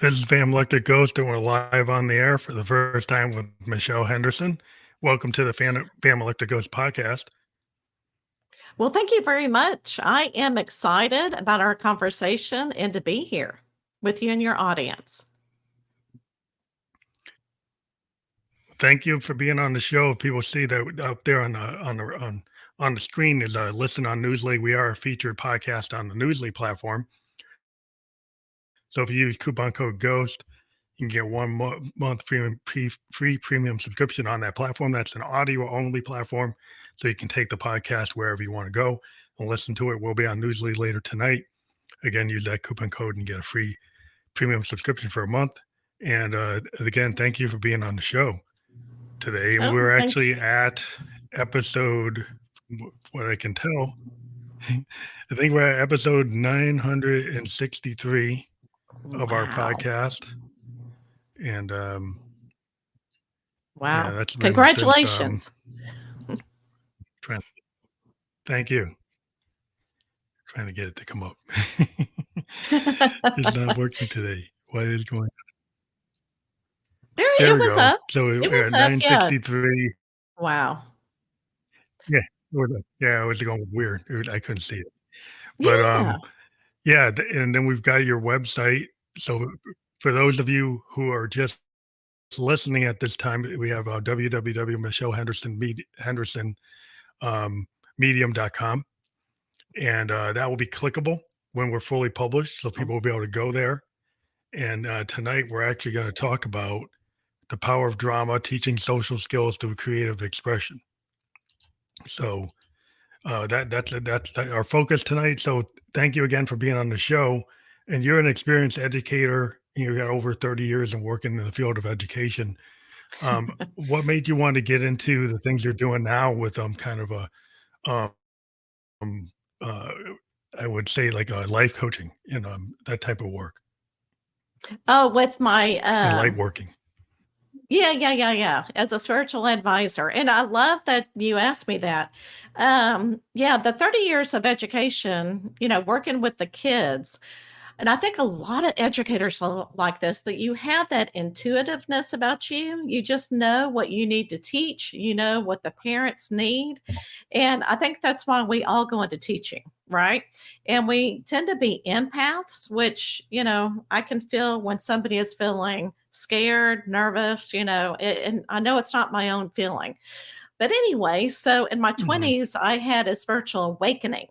This is Fam Electric Ghost, and we're live on the air for the first time with Michelle Henderson. Welcome to the Fam Electric Ghost podcast. Well, thank you very much. I am excited about our conversation and to be here with you and your audience. Thank you for being on the show. People see that up there on the screen is a listen on Newsly. We are a featured podcast on the Newsly platform. So if you use coupon code GHOST, you can get 1 month free premium subscription on that platform. That's an audio only platform. So you can take the podcast wherever you want to go and listen to it. We'll be on Newsly later tonight. Again, use that coupon code and get a free premium subscription for a month. And again, thank you for being on the show today. And Oh, we're thank actually at episode, what I can tell, I think we're at episode 963 of our Wow. podcast. And yeah, Wow. that's been since Congratulations. thank you. Trying to get it to come up. It's not working today. What is going on? There It we was go. up. So It we're was at up. Yeah. 963. Wow. Yeah. Yeah, it was going weird. I couldn't see it. But Yeah. yeah, and then we've got your website. So for those of you who are just listening at this time, we have www.michellehenderson medium.com, and that will be clickable when we're fully published, so people will be able to go there. And tonight we're actually going to talk about the power of drama, teaching social skills through creative expression. So that's our focus tonight. So thank you again for being on the show. And you're an experienced educator. You got over 30 years in working in the field of education. What made you want to get into the things you're doing now with kind of a um, uh, I would say like a life coaching and that type of work Oh, with my and light working. yeah. As a spiritual advisor. And I love that you asked me that. Yeah, the 30 years of education, working with the kids. And I think a lot of educators are like this, that you have that intuitiveness about you. You just know what you need to teach, you know what the parents need. And I think that's why we all go into teaching, right? And we tend to be empaths, which, I can feel when somebody is feeling scared, nervous, and I know it's not my own feeling. But anyway, so in my Mhm. 20s, I had a spiritual awakening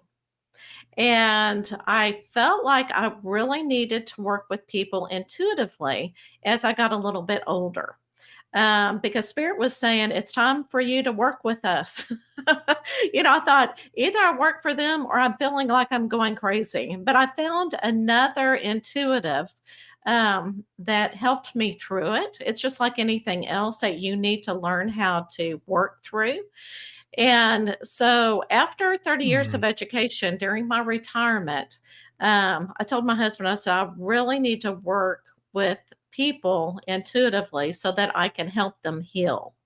and I felt like I really needed to work with people intuitively as I got a little bit older. Because Spirit was saying, it's time for you to work with us. I thought either I work for them or I'm feeling like I'm going crazy. But I found another intuitive that helped me through it. It's just like anything else that you need to learn how to work through. And so after 30 years Mhm. of education during my retirement, I told my husband, I said, I really need to work with people intuitively so that I can help them heal.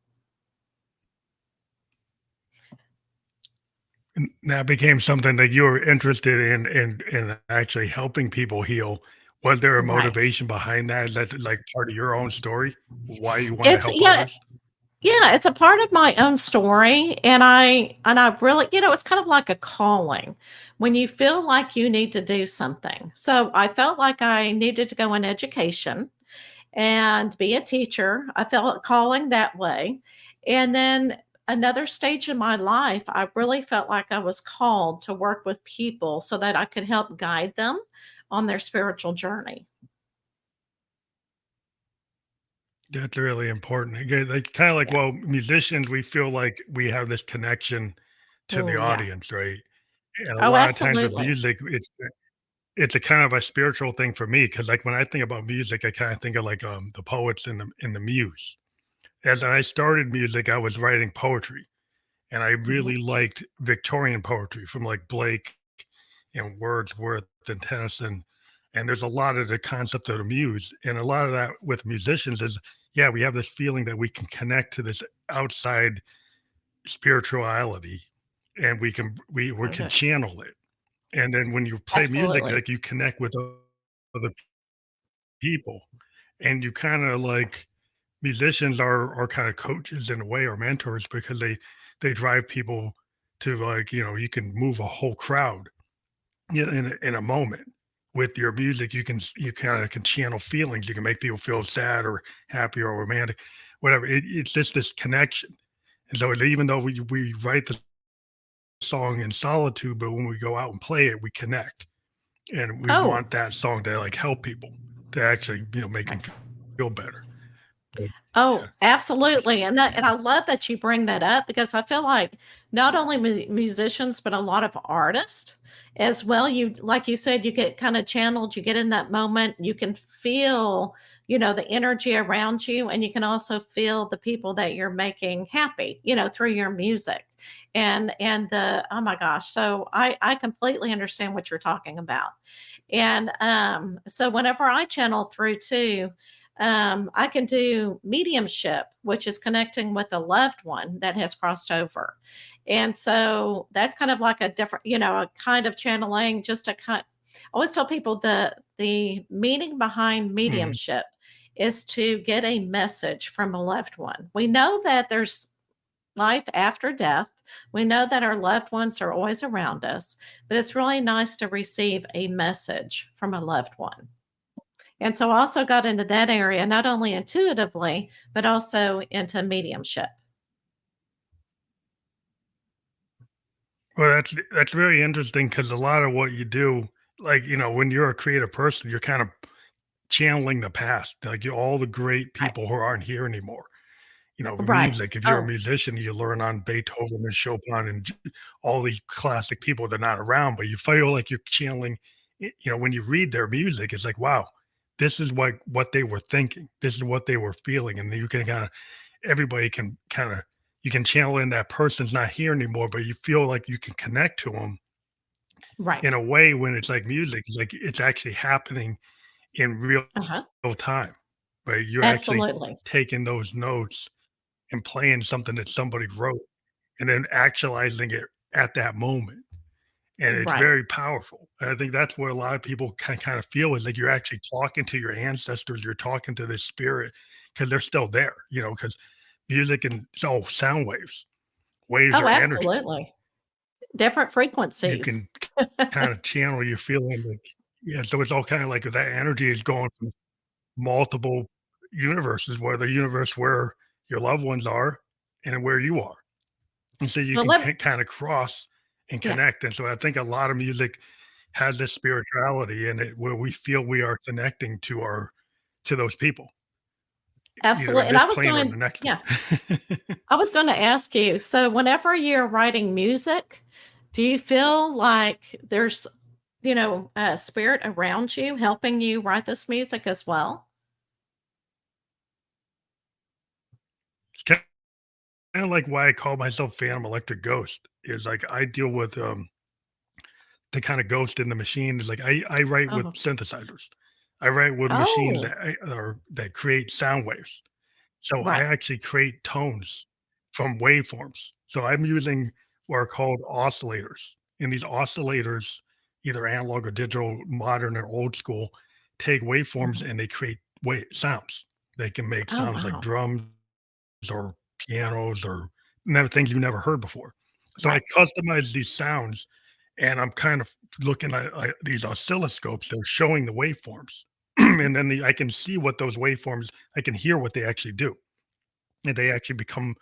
And that became something that you were interested in actually helping people heal. Was there a Right. motivation behind that? Is that like part of your own story? Why you want to It's help yeah, others? yeah, it's a part of my own story. And I really, it's kind of like a calling when you feel like you need to do something. So I felt like I needed to go in education and be a teacher. I felt a calling that way. And then another stage in my life, I really felt like I was called to work with people so that I could help guide them on their spiritual journey. That's really important. Again, like kind of like Yeah. well, musicians, we feel like we have this connection to the Oh, yeah. audience, right? And a Oh, lot of times with absolutely. music, it's a kind of a spiritual thing for me because like when I think about music, I kind of think of like the poets in the muse. As I started music, I was writing poetry, and I Mhm. really liked Victorian poetry from like Blake and Wordsworth and Tennyson. And there's a lot of the concept of the muse, and a lot of that with musicians is, yeah, we have this feeling that we can connect to this outside spirituality, and we can Okay. channel it. And then when you play music, Absolutely. like you connect with other people, and you kind of like musicians are kind of coaches in a way or mentors because they drive people to like you can move a whole crowd in a moment with your music. You kind of can channel feelings. You can make people feel sad or happy or romantic, whatever. It's just this connection. And so even though we write the song in solitude, but when we go out and play it, we connect, and we Oh, want that song to like help people to actually make them right. feel better. But, yeah. Oh, absolutely, and I love that you bring that up because I feel like not only musicians, but a lot of artists as well. You like you said, you get kind of channeled, you get in that moment, you can feel, the energy around you, and you can also feel the people that you're making happy, through your music. And the oh my gosh, so I completely understand what you're talking about. And so whenever I channel through too, I can do mediumship, which is connecting with a loved one that has crossed over. And so that's kind of like a different, a kind of channeling, just a kind. I always tell people the meaning behind Mhm. mediumship is to get a message from a loved one. We know that there's life after death. We know that our loved ones are always around us, but it's really nice to receive a message from a loved one. And so I also got into that area, not only intuitively, but also into mediumship. Well, that's very interesting because a lot of what you do, like when you're a creative person, you're kind of channeling the past, like all the great Right. people who aren't here anymore. Right. Music, if you're a Oh, musician, you learn on Beethoven and Chopin and all these classic people, they're not around, but you feel like you're channeling, when you read their music, it's like, wow, this is what they were thinking. This is what they were feeling. And you can everybody can you can channel in that person's not here anymore, but you feel like you can connect to them right. in a way when it's like music. It's like it's actually happening in Uh-huh. real time, right? You're actually Absolutely. taking those notes and playing something that somebody wrote and then actualizing it at that moment. And it's Right. very powerful. And I think that's what a lot of people kind of feel is like you're actually talking to your ancestors, you're talking to this spirit because they're still there, because music and it's all sound waves. Waves Oh, are energy. absolutely. Different You frequencies. can kind of channel your feeling like, yeah. So it's all kind of like that energy is going from multiple universes, where the universe where your loved ones are and where you are. And so you Well, can let kind of cross and yeah, connect. And so I think a lot of music has this spirituality in it where we feel we are connecting to those people, either absolutely. in And this plane or in the next one. yeah, I was going to ask you. So, whenever you're writing music, do you feel like there's, a spirit around you helping you write this music as well? It's kind of like why I call myself Phantom Electric Ghost is like I deal with the kind of ghost in the machine is like I write with Oh, synthesizers. I write with machines oh, that create sound waves. So I right. actually create tones from waveforms. So I'm using what are called oscillators. And these oscillators, either analog or digital, modern or old school, take waveforms Mhm. and they create sounds. They can make Oh, sounds like wow. drums or pianos or never things you never heard before. So I Right. customize these sounds, and I'm kind of looking at these oscilloscopes. They're showing the waveforms, and then I can see what those waveforms. I can hear what they actually do, and they actually become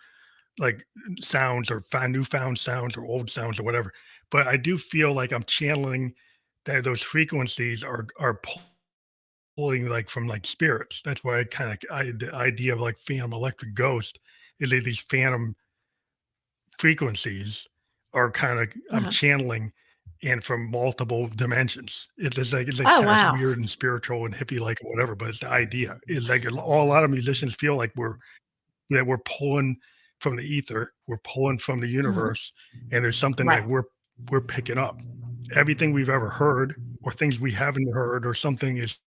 like sounds or newfound sounds or old sounds or whatever. But I do feel like I'm channeling that those frequencies are pulling like from like spirits. That's why the idea of like phantom electric ghost is that these phantom frequencies are kind of I'm Uh-huh. channeling in from multiple dimensions. It's like Oh, kind of wow. weird and spiritual and hippie like or whatever, but it's the idea. It's like a lot of musicians feel like we're pulling from the ether, we're pulling from the Mhm. universe, and there's something Right. that we're picking up. Everything we've ever heard, or things we haven't heard, or something is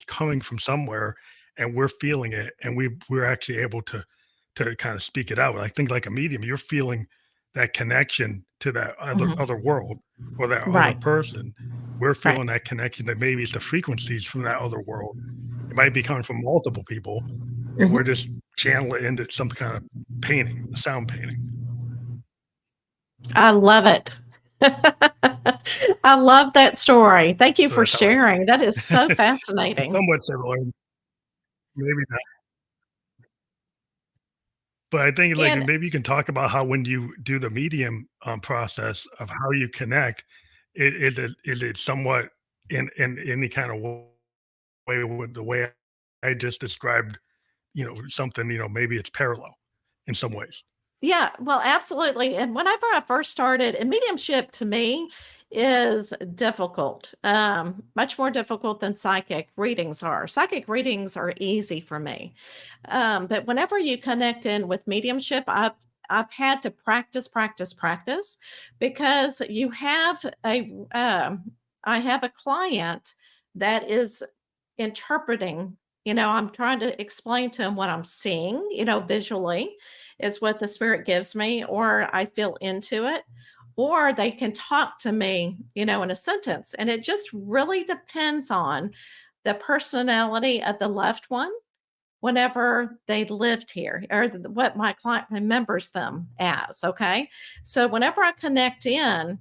coming from somewhere, and we're feeling it, and we're actually able to kind of speak it out. I think like a medium, you're feeling that connection to that other Mhm. other world or that other Right. person, we're Right. feeling that connection, that maybe it's the frequencies from that other world. It might be coming from multiple people, and we're Mhm. just channel it into some kind of painting, a sound painting. I love it. I love that story. Thank you So for that's how I see sharing. That is so it. It's fascinating. somewhat similar, maybe not. But I think, like, And maybe you can talk about how when you do the medium, process of how you connect, is it somewhat in any kind of way with the way I just described, something, maybe it's parallel in some ways. yeah, well, absolutely. And whenever I first started, and mediumship to me is difficult, much more difficult than psychic readings are. Psychic readings are easy for me. But whenever you connect in with mediumship, I've had to practice, practice, practice because you have I have a client that is interpreting. I'm trying to explain to him what I'm seeing, visually is what the spirit gives me, or I feel into it, or they can talk to me, in a sentence. And it just really depends on the personality of the loved one whenever they lived here or what my client remembers them as. Okay. So whenever I connect in,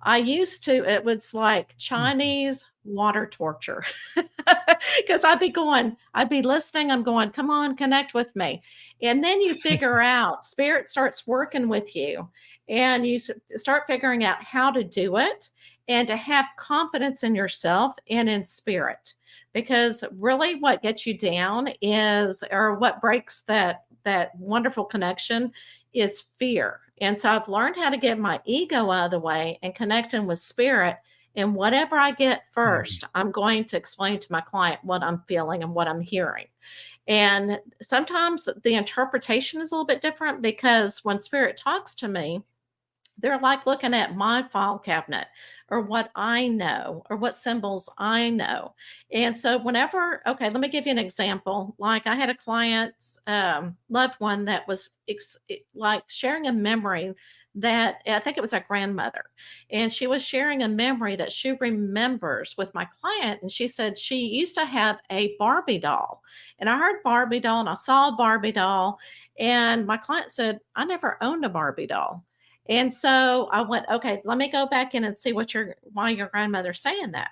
I used to, it was like Mhm. Chinese water torture because I'd be listening. I'm going, come on, connect with me. And then you figure out, spirit starts working with you and start figuring out how to do it and to have confidence in yourself and in spirit. Because really what gets you down is, or what breaks that wonderful connection is fear. And so I've learned how to get my ego out of the way and connect in with spirit. And whatever I get Mhm. first, I'm going to explain to my client what I'm feeling and what I'm hearing. And sometimes the interpretation is a little bit different because when spirit talks to me, they're like looking at my file cabinet or what I know or what symbols I know. And so, whenever, okay, let me give you an example. Like, I had a client's loved one that was like sharing a memory that I think it was a grandmother. And she was sharing a memory that she remembers with my client. And she said she used to have a Barbie doll. And I heard Barbie doll and I saw a Barbie doll. And my client said, I never owned a Barbie doll. And so I went, okay, let me go back in and see why your grandmother's saying that.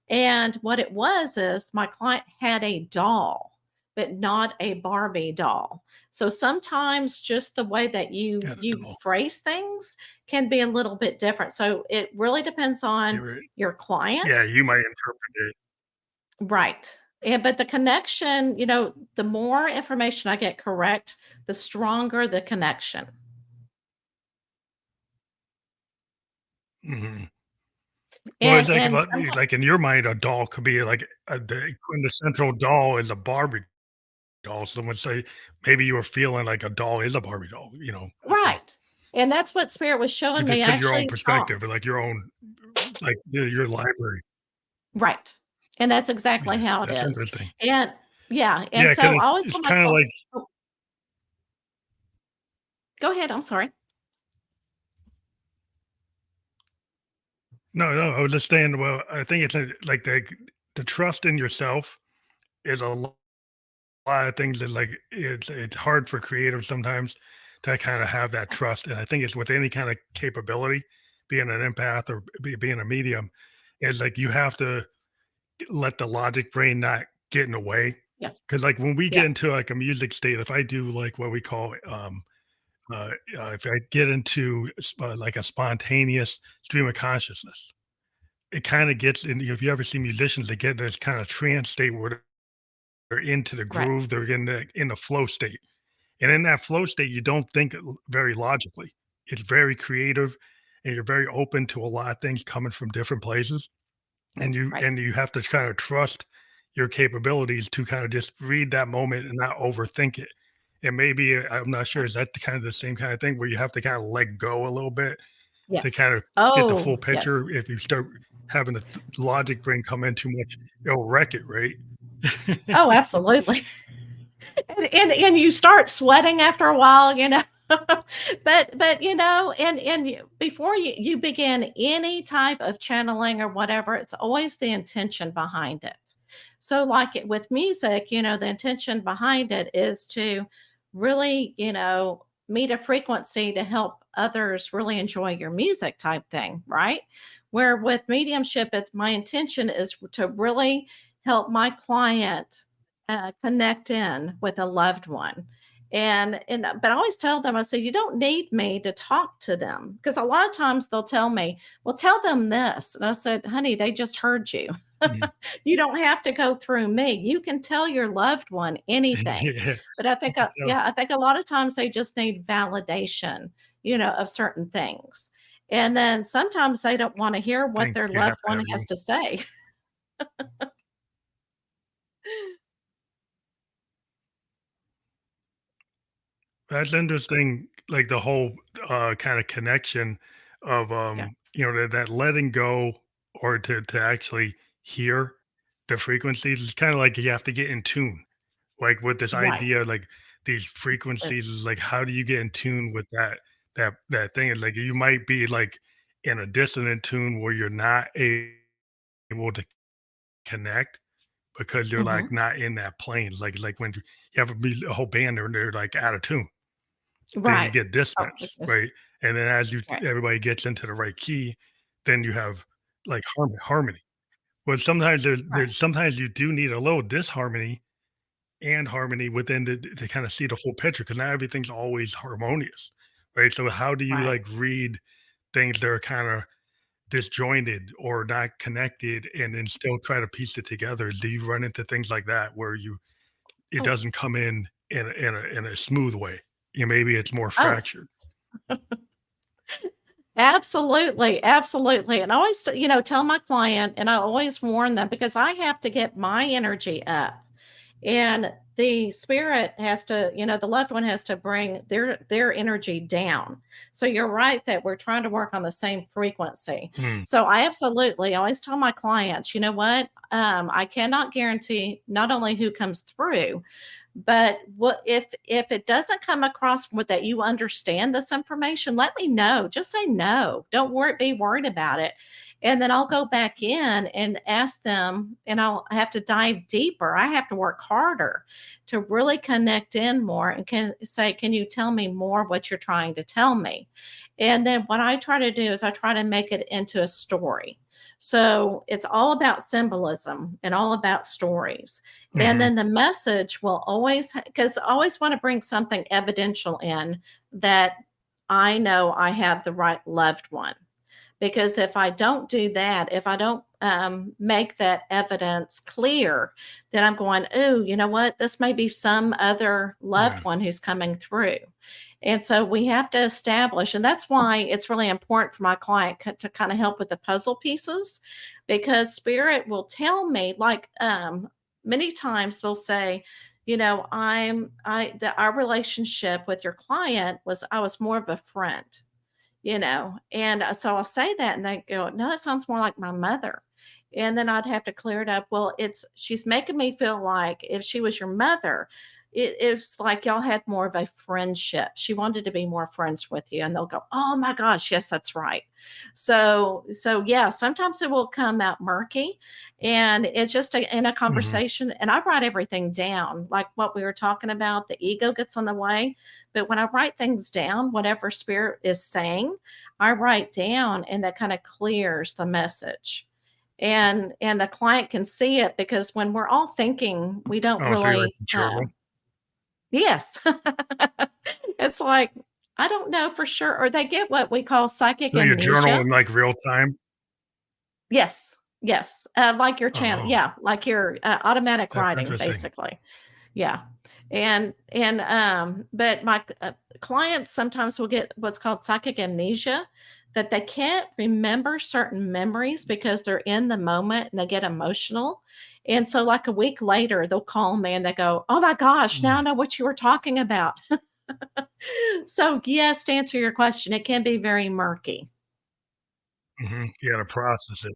And what it was is my client had a doll, but not a Barbie doll. So sometimes just the way that you Yeah, you phrase things can be a little bit different. So it really depends on you're right. your Yeah, client. you might interpret it. Right. And but the connection, the more information I get correct, the stronger the connection. Mhm. Well, And it's like and sometimes like in your mind, a doll could be like the quintessential doll is a Barbie doll. Someone say maybe you were feeling like a doll is a Barbie doll, right. And that's what spirit was showing you me. just I took your own actually saw. perspective or like your own, like your library. Right. And that's exactly Yeah, how it that's is. interesting. And yeah, and Yeah, because so I always it's tell my kind of like oh, go ahead, I'm sorry. no, no. I was just saying. Well, I think it's like the trust in yourself is a lot of things that like it's hard for creatives sometimes to kind of have that trust, and I think it's with any kind of capability, being an empath or being a medium, is like you have to let the logic brain not get in the way. Yes. Because like when we get Yes. into like a music state, if I do like what we call if I get into like a spontaneous stream of consciousness, it kind of gets in. If you ever see musicians, they get in this kind of trance state where they're into the Right. groove, they're in the flow state. And in that flow state, you don't think very logically. It's very creative, and you're very open to a lot of things coming from different places. And you Right. and you have to kind of trust your capabilities to kind of just read that moment and not overthink it. And maybe I'm not sure, Yeah. is that the kind of the same kind of thing where you have to kind of let go a little bit to kind Yes. of get the full Oh, yes. picture? If you start having the logic brain come in too much, it'll wreck it, right? Oh, absolutely. And you start sweating after a while. But, before you begin any type of channeling or whatever, it's always the intention behind it. So, like with music, the intention behind it is to really, meet a frequency to help others really enjoy your music type thing, right? Where with mediumship, it's my intention is to really help my client connect in with a loved one. But I always tell them, I say, you don't need me to talk to them, because a lot of times they'll tell me, well, tell them this. And I said, honey, they just heard you. Mhm. You don't have to go through me. You can tell your loved one anything. Yeah. But I think, So, I think a lot of times they just need validation, of certain things. And then sometimes they don't want to hear what think their you have loved to one have has you. to say. That's interesting, like the whole kind of connection of Yeah. that letting go or to actually hear the frequencies. It's kind of like you have to get in tune, like with this Right. idea, like these frequencies Yes. is like how do you get in tune with that thing? And like you might be like in a dissonant tune where you're not able to connect because you're Hmm. like not in that plane. Like when you have a whole band and they're like out of tune, then you Right. get Oh, dissonance, goodness. right? And then as you Right. everybody gets into the right key, then you have like harmony. But sometimes Right. there's sometimes you do need a little disharmony and harmony within the to kind of see the full picture because not everything's always harmonious, right? So how do you Right. like read things that are kind of disjointed or not connected and then still try to piece it together? Do you run into things like that where it Oh, doesn't come in a smooth way? Maybe it's more oh, fractured. absolutely, absolutely. And I always, tell my client, and I always warn them, because I have to get my energy up. And the spirit has to, the loved one has to bring their energy down. So you're right that we're trying to work on the same frequency. Mm, So I absolutely always tell my clients, you know what? I cannot guarantee not only who comes through, but what if it doesn't come across with that you understand this information, let me know. Just say no. Don't be worried about it. And then I'll go back in and ask them, and I'll have to dive deeper. I have to work harder to really connect in more and can say, can you tell me more what you're trying to tell me? And then what I try to do is I try to make it into a story. So it's all about symbolism and all about stories. And mhm, then the message will always, because I always want to bring something evidential in, that I know I have the right loved one. Because if I don't do that, if I don't make that evidence clear, then I'm going, oh, you know what? This may be some other loved yeah, one who's coming through. And so we have to establish, and that's why it's really important for my client to kind of help with the puzzle pieces, because spirit will tell me, like, many times they'll say, our relationship with your client was, I was more of a friend. And so I'll say that, and they go, no, it sounds more like my mother. And then I'd have to clear it up. Well, she's making me feel like if she was your mother, it's like y'all had more of a friendship. She wanted to be more friends with you. And they'll go, oh my gosh, yes, that's right. So yeah, sometimes it will come out murky, and it's just in a mhm, conversation. And I write everything down, like what we were talking about. The ego gets in the way, but when I write things down, whatever spirit is saying, I write down, and that kind of clears the message. And the client can see it, because when we're all thinking, we don't oh, so you're like really a journal? yes. It's like, I don't know for sure, or they get what we call psychic So you journal amnesia. in like real time? Yes. Yes. Like your channel. Oh, Yeah, like your automatic that's writing, interesting. basically. Yeah. But my clients sometimes will get what's called psychic amnesia, that they can't remember certain memories because they're in the moment and they get emotional. And so, like a week later, they'll call me and they go, oh my gosh, now I Mm, know what you were talking about. So, yes, to answer your question, it can be very murky. mhm, you gotta process it.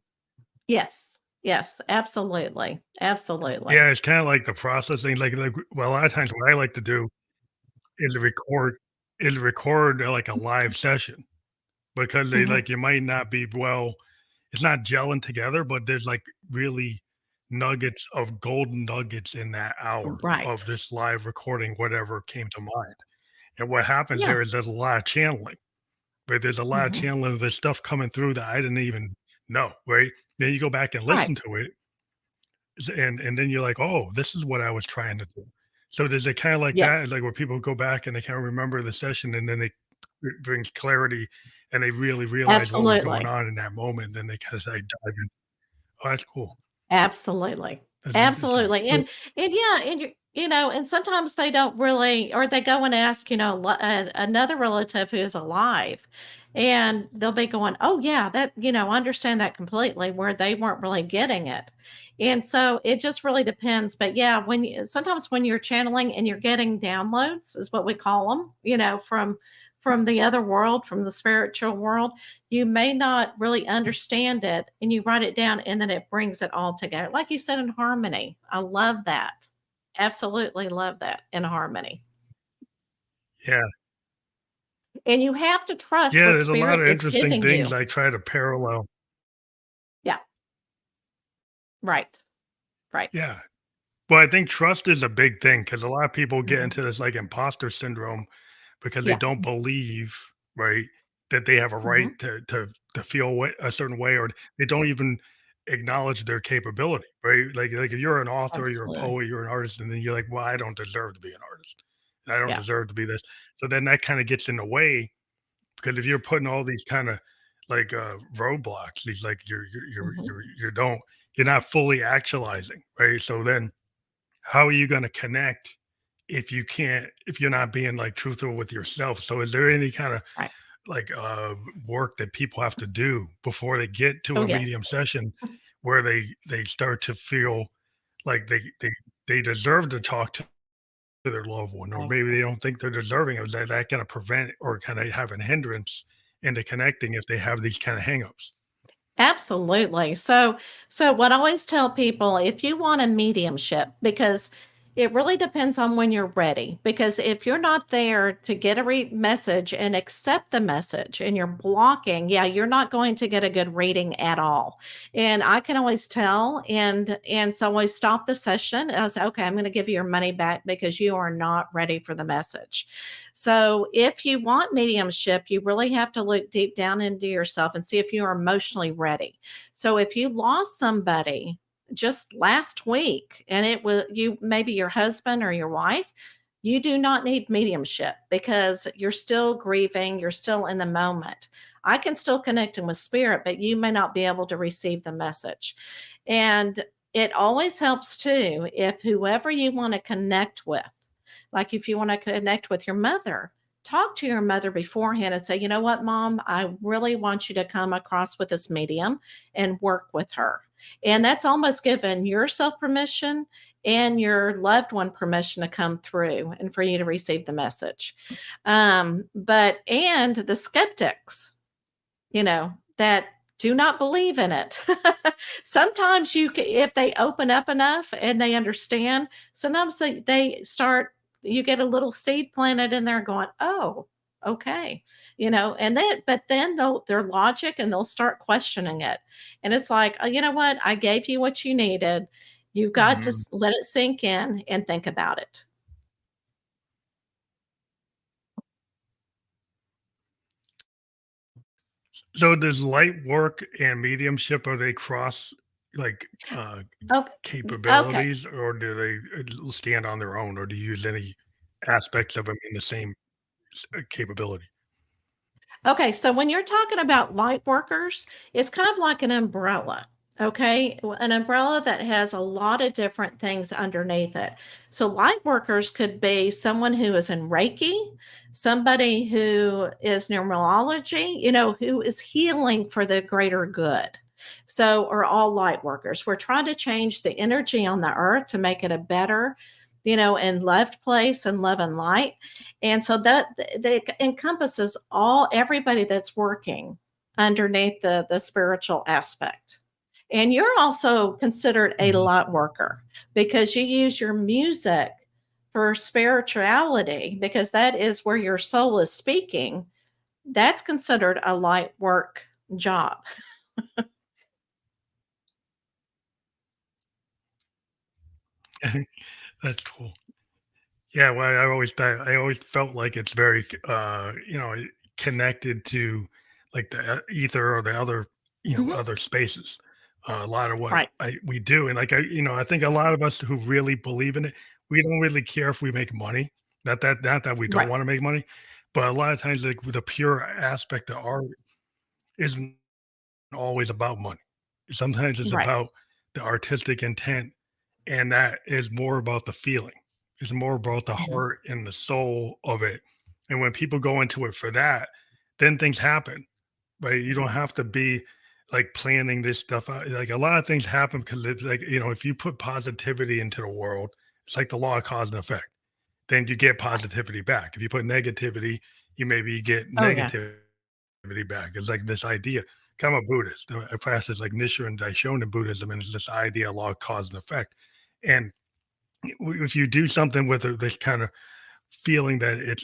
Yes. Yes. Absolutely. Absolutely. Yeah, it's kinda like the processing, like, well, a lot of times what I like to do is record is record like a live session because they Mhm. like you might not be well, it's not gelling together, but there's like really nuggets of golden nuggets in that hour of Right. this live recording, whatever came to mind. And what happens Yeah. there is there's a lot of channeling, right? There's a lot of Mhm. channeling. There's stuff coming through that I didn't even know, right? Then you go back and Right. listen to it, and then you're like, oh, this is what I was trying to do. So does it kind of like Yes. that, like where people go back and they kind of remember the session, and then it brings clarity, and they really realize what was going Absolutely. on in that moment. Then they kind of like dive in. Oh, that's cool. Absolutely. That's interesting. Absolutely. So And yeah, and you know, and sometimes they don't really, or they go and ask, you know, another relative who's alive, and they'll be going, "Oh yeah, that, you know, I understand that completely," where they weren't really getting it. And so it just really depends. But yeah, when you sometimes when you're channeling and you're getting downloads is what we call them, you know, from the other world, from the spiritual world, you may not really understand it, and you write it down, and then it brings it all together. Like you said, in harmony. I love that. Absolutely love that, in harmony. yeah, And you have to trust yeah. what There's a lot spirit of is interesting giving things you. I try to parallel. Yeah. Right. Right. Yeah. Well, I think trust is a big thing because a lot of people get Mhm. into this like imposter syndrome because they Yeah. don't believe, right, that they have a right Mhm. to feel a certain way, or they don't even acknowledge their capability, right? Like if you're an author, you're a Absolutely. poet, you're an artist, and then you're like, well, I don't deserve to be an artist, and I don't Yeah. deserve to be this. So then that kind of gets in the way because if you're putting all these kind of like roadblocks, these like Mhm. you're not fully actualizing, right? So then how are you going to connect if you're not being like truthful with yourself? So is there any kind of Right. like work that people have to do before they get to Oh, a yes. medium session where they start to feel like they deserve to talk to their loved one, or maybe they Excellent. don't think they're deserving of that going to prevent or kind of have an hindrance into connecting if they have these kind of hangups? Absolutely. So what I always tell people, if you want a mediumship, because it really depends on when you're ready. Because if you're not there to get a message and accept the message and you're blocking, yeah, you're not going to get a good reading at all. And I can always tell. And so I stop the session and I say, okay, I'm going to give you your money back because you are not ready for the message. So, if you want mediumship, you really have to look deep down into yourself and see if you are emotionally ready. So, if you lost somebody just last week and it was you, maybe your husband or your wife, you do not need mediumship because you're still grieving, you're still in the moment. I can still connect with spirit, but you may not be able to receive the message. And it always helps too if whoever you want to connect with, like if you want to connect with your mother, talk to your mother beforehand and say, you know what, mom, I really want you to come across with this medium and work with her. And that's almost giving yourself permission and your loved one permission to come through and for you to receive the message. And the skeptics, you know, that do not believe in it. Sometimes if they open up enough and they understand, sometimes they start, you get a little seed planted in there going, oh, okay, you know, and then, but then their logic and they'll start questioning it. And it's like, oh, you know what? I gave you what you needed. You've got to Mhm. let it sink in and think about it. So does light work and mediumship, are they cross like Okay. Okay. capabilities, or do they stand on their own, or do you use any aspects of them in the same capability? Okay, so when you're talking about light workers, it's kind of like an umbrella. Okay, an umbrella that has a lot of different things underneath it. So, light workers could be someone who is in Reiki, somebody who is numerology, you know, who is healing for the greater good. So, are all light workers. We're trying to change the energy on the earth to make it a better, you know, and loved place and love and light. And so that encompasses all everybody that's working underneath the spiritual aspect. And you're also considered a Mhm. light worker because you use your music for spirituality, because that is where your soul is speaking, that's considered a light work job. That's cool. Yeah, well, I always felt like it's very, connected to like the ether or the other, Mhm. other spaces. A lot of what Right, we do, and like I think a lot of us who really believe in it, we don't really care if we make money. Not that we don't right. want to make money, but a lot of times, like the pure aspect of art isn't always about money. Sometimes it's Right. about the artistic intent, and that is more about the feeling. It's more about the Mhm. heart and the soul of it. And when people go into it for that, then things happen. Right? You don't have to be like planning this stuff out. Like a lot of things happen because it's like, if you put positivity into the world, it's like the law of cause and effect. Then you get Right. positivity back. If you put negativity, you maybe get Oh, yeah. negativity back. It's like this idea. 'Cause I'm a Buddhist. I practice like Nichiren Daishonin Buddhism, and it's this idea of law of cause and effect. And if you do something with this kind of feeling that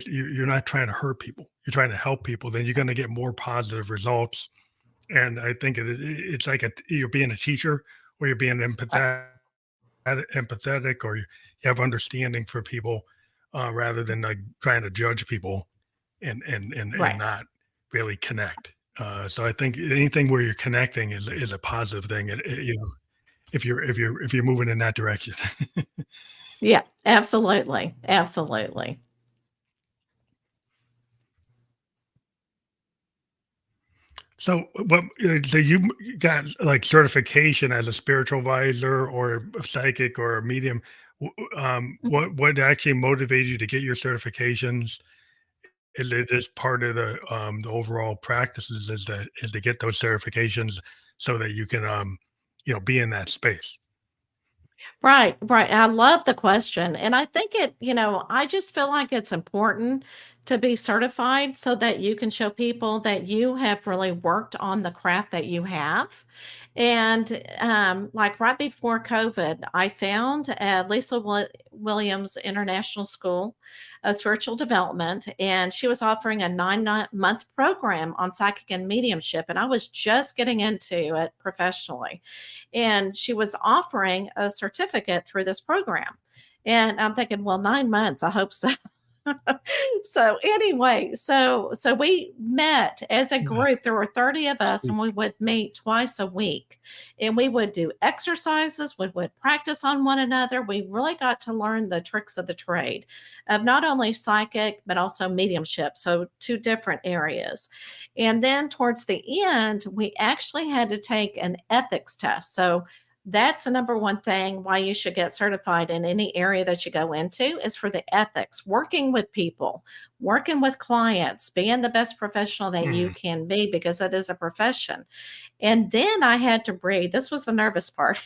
you're not trying to hurt people, you're trying to help people, then you're going to get more positive results. And I think it's like you're being a teacher, or you're being Right. empathetic, or you have understanding for people, rather than like trying to judge people and Right. not really connect. So I think anything where you're connecting is a positive thing. If you're moving in that direction. Yeah, absolutely. Absolutely. So you got like certification as a spiritual advisor or a psychic or a medium. What actually motivated you to get your certifications? Is it just part of the overall practices is to get those certifications so that you can be in that space? Right, right. I love the question. And I think I just feel like it's important to be certified so that you can show people that you have really worked on the craft that you have. And like right before COVID, I found Lisa Williams International School of Spiritual Development, and she was offering a 9-month program on psychic and mediumship. And I was just getting into it professionally, and she was offering a certificate through this program. And I'm thinking, well, 9 months, I hope so. So anyway, so we met as a Yeah. group. There were 30 of us, Sweet. and we would meet twice a week. And we would do exercises, we would practice on one another. We really got to learn the tricks of the trade of not only psychic, but also mediumship. So two different areas. And then towards the end, we actually had to take an ethics test. So that's the number one thing why you should get certified in any area that you go into is for the ethics, working with people, working with clients, being the best professional that you Mhm. can be, because it is a profession. And then I had to breed. This was the nervous part.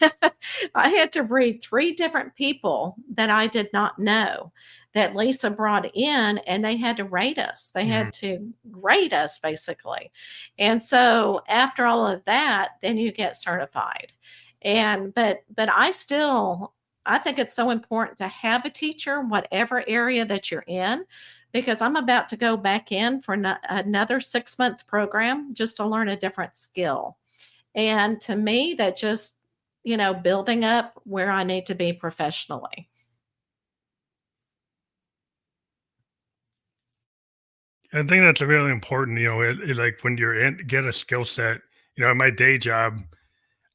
I had to breed 3 different people that I did not know that Lisa brought in, and they had to rate us. They Mhm. had to grade us basically. And so after all of that, then you get certified. And but I think it's so important to have a teacher, whatever area that you're in, because I'm about to go back in for another 6-month program just to learn a different skill. And to me, that just, building up where I need to be professionally. I think that's really important. Like when you're in, get a skill set. In my day job,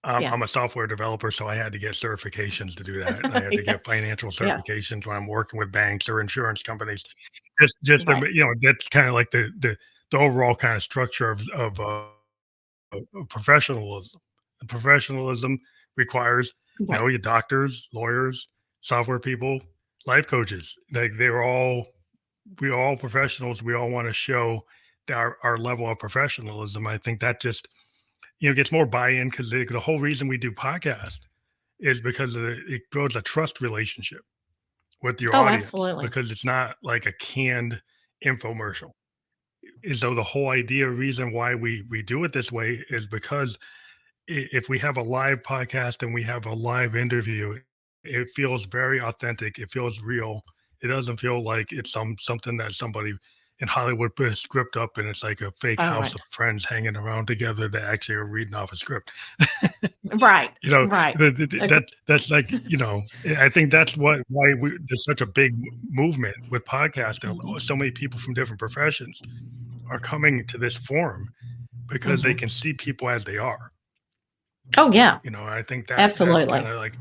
Yeah. I'm a software developer, so I had to get certifications to do that, and I had to Yeah. get financial Yeah. certifications when I'm working with banks or insurance companies. Just Right. that's kind of like the overall kind of structure of professionalism. The professionalism requires, Right. your doctors, lawyers, software people, life coaches. Like we're all professionals. We all want to show our level of professionalism. I think that just gets more buy-in because the whole reason we do podcast is because it builds a trust relationship with your Oh, audience absolutely. because it's not like a canned infomercial. Is though the whole idea reason why we do it this way is because if we have a live podcast and we have a live interview, it feels very authentic. It feels real. It doesn't feel like it's something that somebody in Hollywood put a script up and it's like a fake Oh, house right. of friends hanging around together that actually are reading off a script. Right. You know, Right. Agree. that's like, I think that's why there's such a big movement with podcasting. Mhm. So many people from different professions are coming to this forum because they Mhm. can see people as they are. Oh, yeah. I think that's kind Absolutely. of like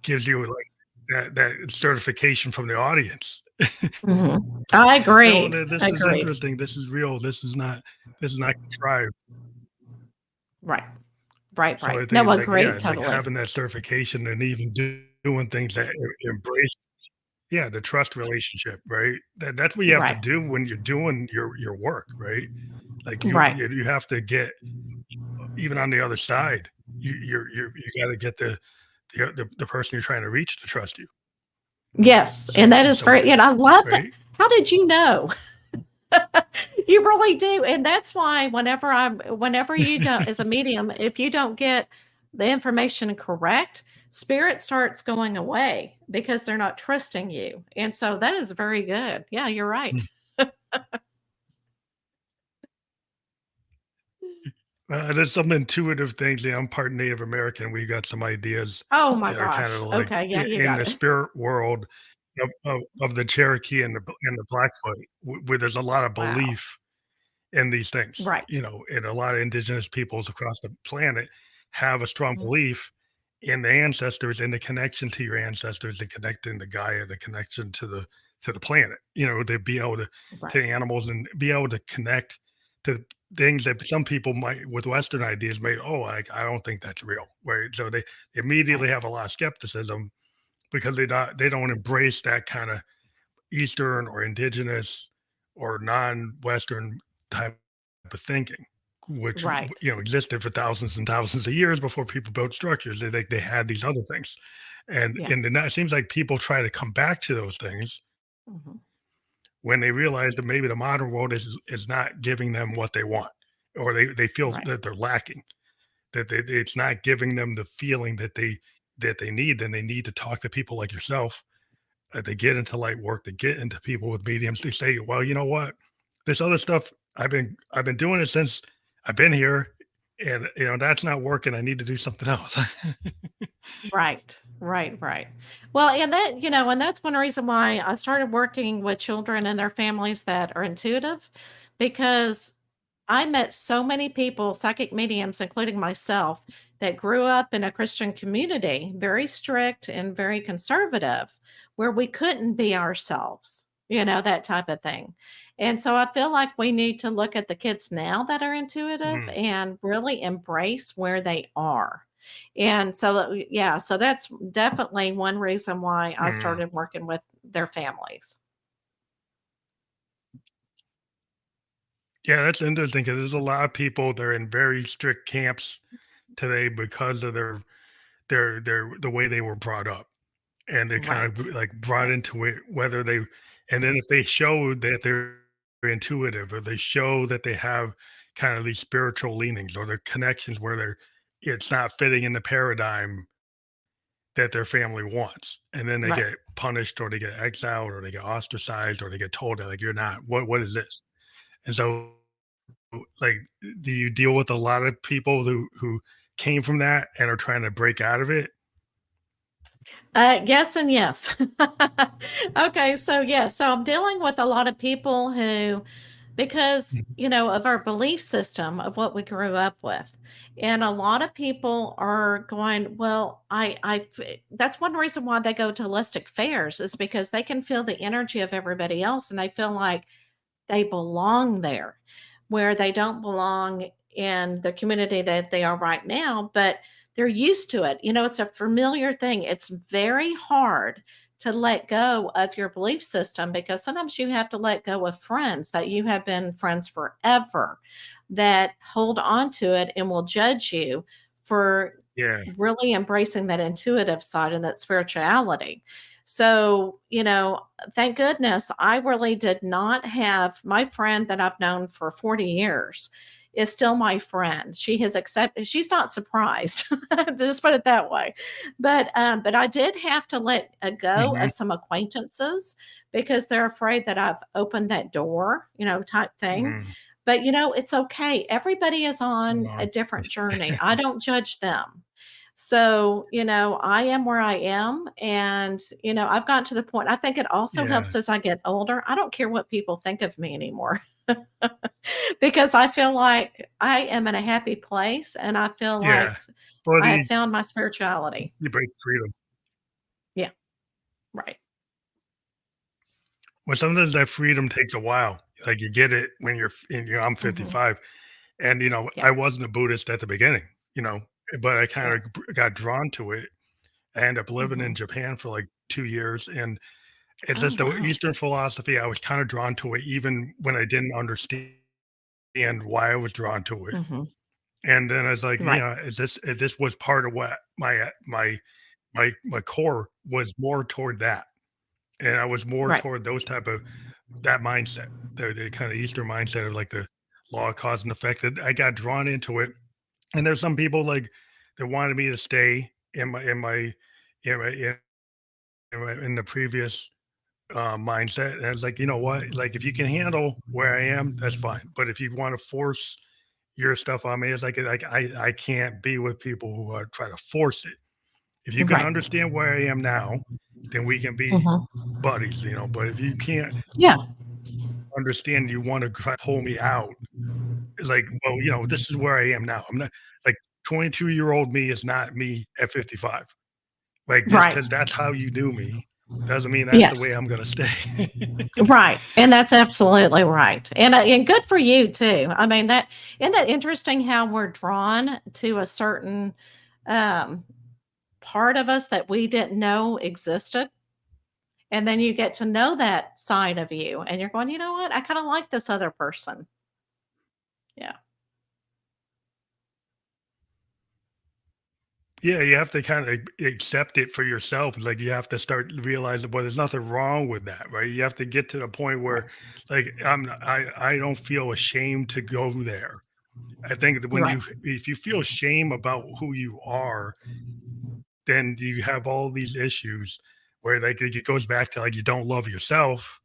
gives you like that certification from the audience. Mhm. I No, agree. this is Agreed. interesting. This is real. This is not contrived. Right. Right, So right. I think No, it's like, yeah, agreed it's like totally. having that certification and even doing things that embrace, yeah, the trust relationship, right? That's what you have to Right. do when you're doing your work, right? Like Right. you have to get even on the other side. You got to get the person you're trying to reach to trust you. Yes, and So that in is some very and ways, I love that. right? How did you know? You really do, and that's why whenever you don't as a medium, if you don't get the information correct, spirit starts going away because they're not trusting you, and so that is very good. Yeah, you're right. There's some intuitive things. Yeah, I'm part Native American. We got some ideas Oh my that are kind of gosh. like Okay, yeah, you in got the it. spirit world of the Cherokee and the Blackfoot, where there's a lot of Wow. belief in these things. Right, And a lot of indigenous peoples across the planet have a strong mhm, belief in the ancestors and the connection to your ancestors, the connection to Gaia, the connection to the planet. To be able right, to animals and be able to connect to things that some people might with Western ideas may, oh, I don't think that's real. Right. So they right, immediately have a lot of skepticism because they don't embrace that kind of Eastern or indigenous or non-Western type of thinking, which right. existed for thousands and thousands of years before people built structures. They had these other things, and Yeah, and then it seems like people try to come back to those things mhm, when they realize that maybe the modern world is not giving them what they want, or they feel right, that they're lacking, that it's not giving them the feeling that they need. Then they need to talk to people like yourself. They get into light work, they get into people with mediums. They say, "Well, you know what? This other stuff I've been doing it since I've been here, and that's not working. I need to do something else." right, right, right. Well, and that's one reason why I started working with children and their families that are intuitive, because I met so many people, psychic mediums, including myself, that grew up in a Christian community, very strict and very conservative, where we couldn't be ourselves, that type of thing. And so I feel like we need to look at the kids now that are intuitive Mm, and really embrace where they are. And so, yeah, so that's definitely one reason why I mm. started working with their families. Yeah, that's interesting because there's a lot of people that are in very strict camps today because of the way they were brought up, and they kind Right. of like brought Right. into it whether they, and then if they show that they're intuitive or they show that they have kind of these spiritual leanings or their connections where it's not fitting in the paradigm that their family wants, and then they Right. get punished or they get exiled or they get ostracized or they get told that like you're not, what is this. And so like, do you deal with a lot of people who came from that and are trying to break out of it? Yes and yes. Okay, so yes, so I'm dealing with a lot of people who, because Mhm. of our belief system of what we grew up with, and a lot of people are going, well, that's one reason why they go to holistic fairs is because they can feel the energy of everybody else, and they feel like they belong there, where they don't belong in the community that they are right now, but they're used to it. It's a familiar thing. It's very hard to let go of your belief system because sometimes you have to let go of friends that you have been friends forever that hold on to it and will judge you for Yeah. really embracing that intuitive side and that spirituality. So, thank goodness I really did not have my friend that I've known for 40 years. is still my friend. She has accepted, she's not surprised. Just put it that way. But I did have to let go Mhm. of some acquaintances because they're afraid that I've opened that door, type thing. Mhm. But it's okay. Everybody is on Uh, a different journey. I don't judge them. So, I am where I am. And, I've gotten to the point, I think it also yeah. helps as I get older. I don't care what people think of me anymore because I feel like I am in a happy place and I feel Yeah. like Well, I have the found my spirituality. you break freedom. Yeah. Right. Well, sometimes that freedom takes a while. Like, you get it when I'm Hmm. 55, and, Yeah. I wasn't a Buddhist at the beginning, you know, but I Yeah. kinda got drawn to it. I ended up living Hmm. in Japan for, like, 2 years, and it's Oh, just the wow. Eastern philosophy, I was kinda drawn to it even when I didn't understand why I was drawn to it. Hmm. And then I was like, Right. yeah, is this was part of what my core was more toward that, and I was more Right. toward those type of that mindset, the kinda Eastern mindset of, like, the law of cause and effect, that I got drawn into it, and there's some people, like, that wanted me to stay in the previous, mindset, and I was like, "You know what? Like, if you can handle where I am, that's fine, but if you wanna force your stuff on me," it's like I can't be with people who are trying to force it. If you can Right. understand where I am now, then we can be Hmm. buddies, but if you can't Yeah. understand, you wanna try to pull me out, it's like, well, this is where I am now. I'm not like 22-year-old me is not me at 55. Like, just Right. because that's how you knew me, doesn't mean that's the way Yes. I'm gonna stay. Right, and that's absolutely right, and good for you too. I mean, that isn't that interesting how we're drawn to a certain, um, part of us that we didn't know existed, and then you get to know that side of you, and you're going, "You know what? I kinda like this other person." Yeah, Yeah, you have to kinda accept it for yourself, like, you have to start realizing, well, there's nothing wrong with that, right? You have to get to the point right, where, like, I don't feel ashamed to go there. I think that right, if you feel shame about who you are, then you have all these issues where, like, it goes back to, like, you don't love yourself,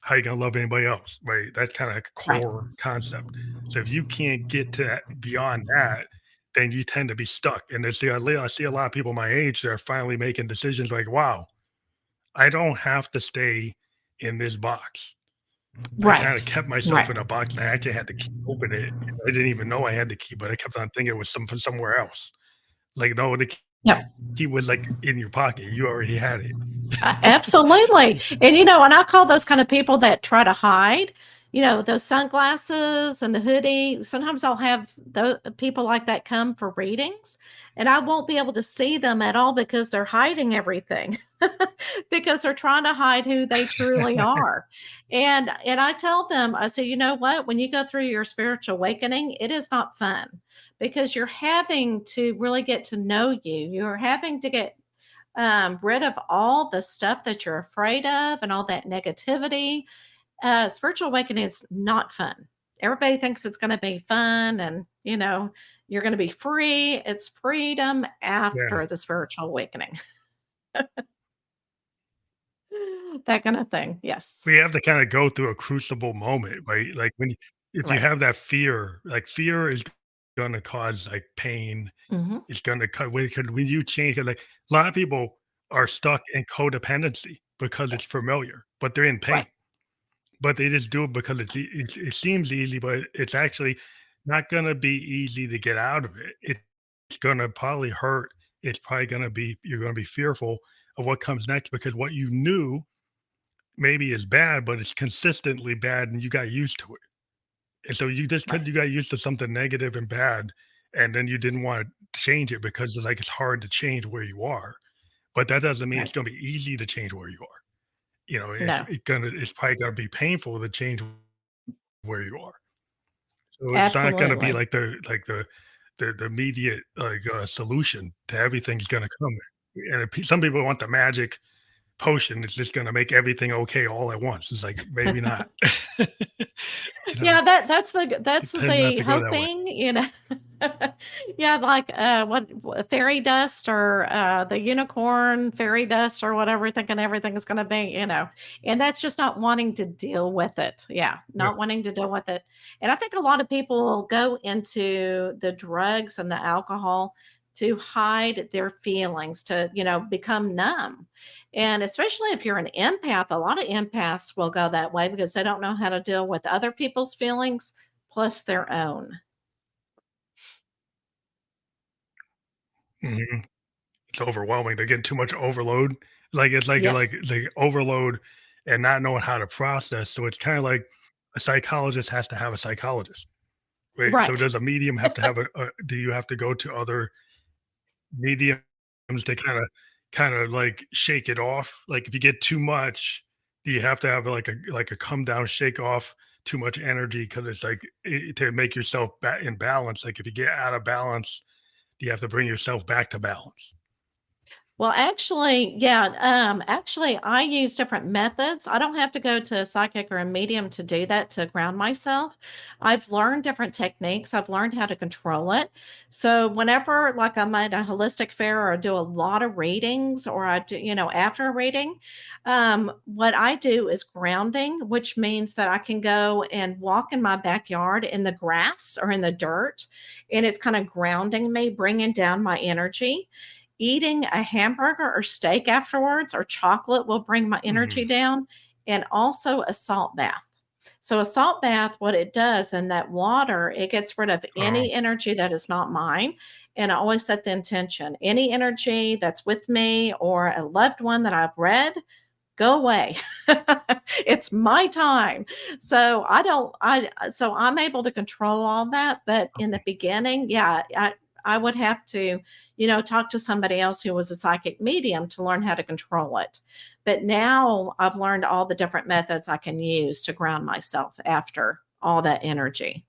how you gonna love anybody else, right? That's kinda like a right, core concept. So if you can't get to that beyond that, then you tend to be stuck. And I see a lot of people my age that are finally making decisions like, wow, I don't have to stay in this box. I kind of right, kept myself right. in a box and I actually had to keep open it. I didn't even know I had to keep it. I kept on thinking it was from somewhere else. Like, no, the Yep. key was like in your pocket. You already had it. Absolutely. And I call those kind of people that try to hide, those sunglasses and the hoodie. Sometimes I'll have those people like that come for readings, and I won't be able to see them at all because they're hiding everything because they're trying to hide who they truly are. And I tell them, I say, you know what? When you go through your spiritual awakening, it is not fun because you're having to really get to know you. You're having to get rid of all the stuff that you're afraid of and all that negativity. Spiritual awakening is not fun. Everybody thinks it's going to be fun and, you're going to be free. It's freedom Yeah. after the spiritual awakening, that kind of thing. Yes. We have to kinda go through a crucible moment, right? Like, if you Right. have that fear, like, fear is gonna cause, like, pain. Hmm. It's gonna cut when you change it, like, a lot of people are stuck in codependency because it's Yes. familiar, but they're in Right. pain. But they just do it because it seems easy, but it's actually not gonna be easy to get out of it. It's gonna probably hurt. It's probably gonna be you're gonna be fearful of what comes next because what you knew maybe is bad, but it's consistently bad and you got used to it. And so you just Right. because you got used to something negative and bad, and then you didn't want to change it because it's hard to change where you are. But that doesn't mean it's Right. gonna be easy to change where you are. No, It's probably gonna be painful to change where you are. So it's not gonna be absolutely. like the immediate solution to everything's gonna come. And some people want the magic potion. It's just gonna make everything okay all at once. It's like maybe not. You know, Yeah, that's it tends not the to go that way. hoping, you know. Yeah, like, fairy dust or, the unicorn fairy dust or whatever, thinking everything is gonna be, and that's just not wanting to deal with it. Yeah, Yeah. not wanting to deal with it. And I think a lot of people go into the drugs and the alcohol to hide their feelings, to, become numb. And especially if you're an empath, a lot of empaths will go that way because they don't know how to deal with other people's feelings plus their own. Mhm. It's overwhelming. They're getting too much overload. Yes. It's like overload and not knowing how to process. So it's kind of like a psychologist has to have a psychologist. Right. So Right. does a medium have to have do you have to go to other mediums to kind of like shake it off? Like if you get too much, do you have to have like a come down, shake off too much energy? Because it's like to make yourself in balance. Like if you get out of balance, you have to bring yourself back to balance. Well, actually, yeah, actually, I use different methods. I don't have to go to a psychic or a medium to do that to ground myself. I've learned different techniques. I've learned how to control it. So whenever, like, I'm at a holistic fair or I do a lot of readings, or I do, after a reading, what I do is grounding, which means that I can go and walk in my backyard in the grass or in the dirt, and it's kind of grounding me, bringing down my energy. Eating a hamburger or steak afterwards or chocolate will bring my energy Mhm. down, and also a salt bath. So a salt bath, what it does in that water, it gets rid of Oh, any energy that is not mine. And I always set the intention. Any energy that's with me or a loved one that I've read, go away. It's my time. So I'm able to control all that, but in the beginning, yeah, I would have to, talk to somebody else who was a psychic medium to learn how to control it. But now I've learned all the different methods I can use to ground myself after all that energy.